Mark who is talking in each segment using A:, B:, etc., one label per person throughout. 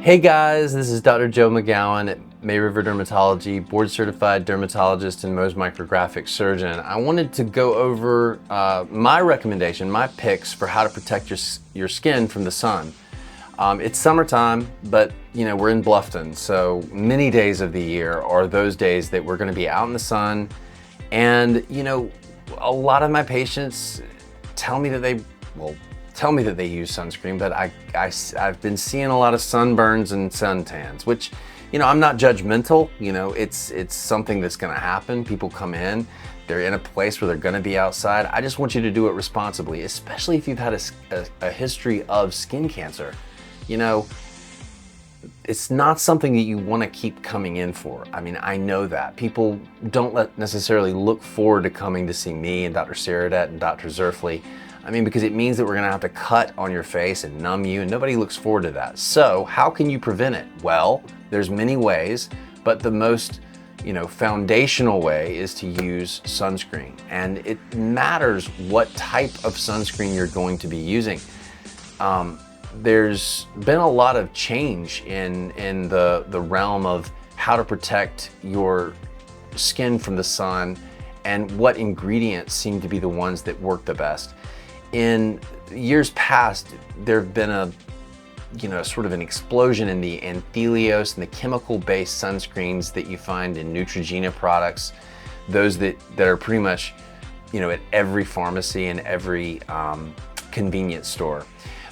A: Hey guys, this is Dr. Joe McGowan at May River Dermatology, board certified dermatologist and Mohs micrographic surgeon. I wanted to go over my recommendation, my picks for how to protect your skin from the sun. It's summertime, but we're in Bluffton, so many days of the year are those days that we're going to be out in the sun. And a lot of my patients tell me that they use sunscreen, but I've been seeing a lot of sunburns and suntans, which, I'm not judgmental. It's something that's going to happen. People come in, they're in a place where they're going to be outside. I just want you to do it responsibly, especially if you've had a history of skin cancer. It's not something that you want to keep coming in for. I mean, I know that. People don't necessarily look forward to coming to see me and Dr. Saradet and Dr. Zerfli. Because it means that we're gonna have to cut on your face and numb you, and nobody looks forward to that. So how can you prevent it? Well, there's many ways, but the most foundational way is to use sunscreen. And it matters what type of sunscreen you're going to be using. There's been a lot of change in the realm of how to protect your skin from the sun and what ingredients seem to be the ones that work the best. In years past, there have been a sort of an explosion in the anthelios and the chemical-based sunscreens that you find in Neutrogena products, those that are pretty much at every pharmacy and every convenience store.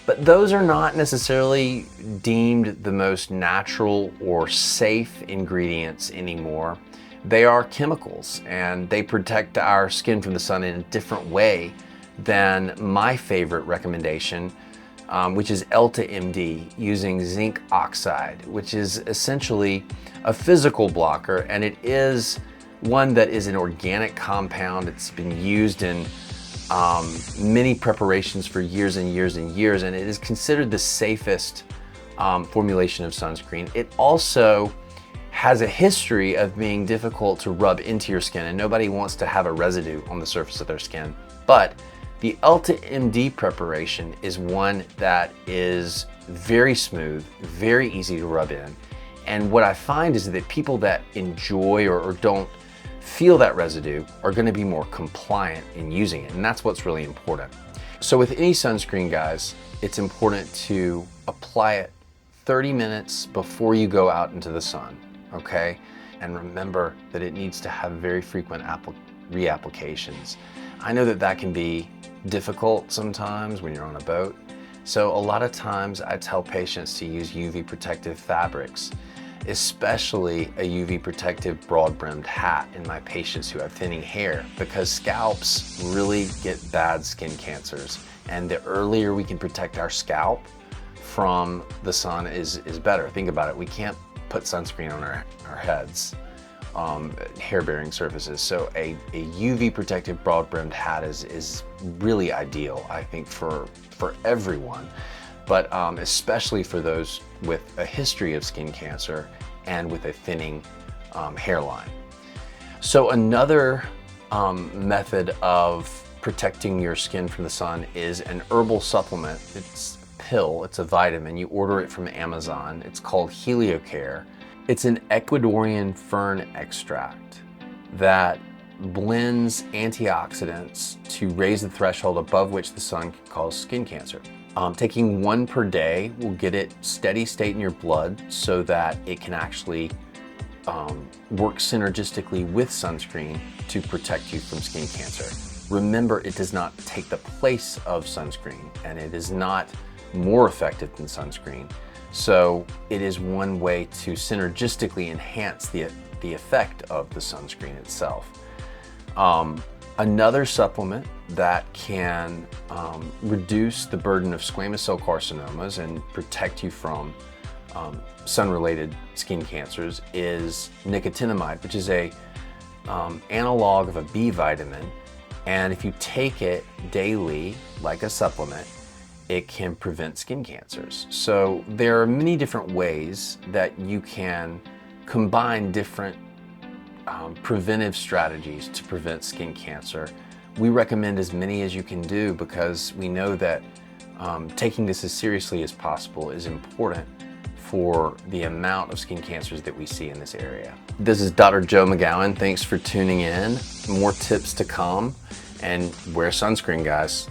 A: But those are not necessarily deemed the most natural or safe ingredients anymore. They are chemicals, and they protect our skin from the sun in a different way than my favorite recommendation, which is EltaMD, using zinc oxide, which is essentially a physical blocker, and it is one that is an organic compound. It's been used in many preparations for years and years and years, and it is considered the safest formulation of sunscreen. It also has a history of being difficult to rub into your skin, and nobody wants to have a residue on the surface of their skin. But the EltaMD preparation is one that is very smooth, very easy to rub in. And what I find is that people that enjoy or don't feel that residue are going to be more compliant in using it. And that's what's really important. So with any sunscreen, guys, it's important to apply it 30 minutes before you go out into the sun, okay? And remember that it needs to have very frequent reapplications. I know that can be difficult sometimes when you're on a boat. So a lot of times I tell patients to use UV protective fabrics, especially a UV protective broad-brimmed hat in my patients who have thinning hair, because scalps really get bad skin cancers. And the earlier we can protect our scalp from the sun is better. Think about it. We can't put sunscreen on our heads. Hair-bearing surfaces. So a UV protective broad-brimmed hat is really ideal, I think, for everyone, but especially for those with a history of skin cancer and with a thinning hairline. So another method of protecting your skin from the sun is an herbal supplement. It's a pill, it's a vitamin. You order it from Amazon. It's called HelioCare. It's an Ecuadorian fern extract that blends antioxidants to raise the threshold above which the sun can cause skin cancer. Taking one per day will get it steady state in your blood so that it can actually work synergistically with sunscreen to protect you from skin cancer. Remember, it does not take the place of sunscreen, and it is not more effective than sunscreen. So it is one way to synergistically enhance the effect of the sunscreen itself. Another supplement that can reduce the burden of squamous cell carcinomas and protect you from sun-related skin cancers is nicotinamide, which is a analog of a B vitamin. And if you take it daily, like a supplement, it can prevent skin cancers. So there are many different ways that you can combine different preventive strategies to prevent skin cancer. We recommend as many as you can do because we know that taking this as seriously as possible is important for the amount of skin cancers that we see in this area. This is Dr. Joe McGowan. Thanks for tuning in. More tips to come, and wear sunscreen, guys.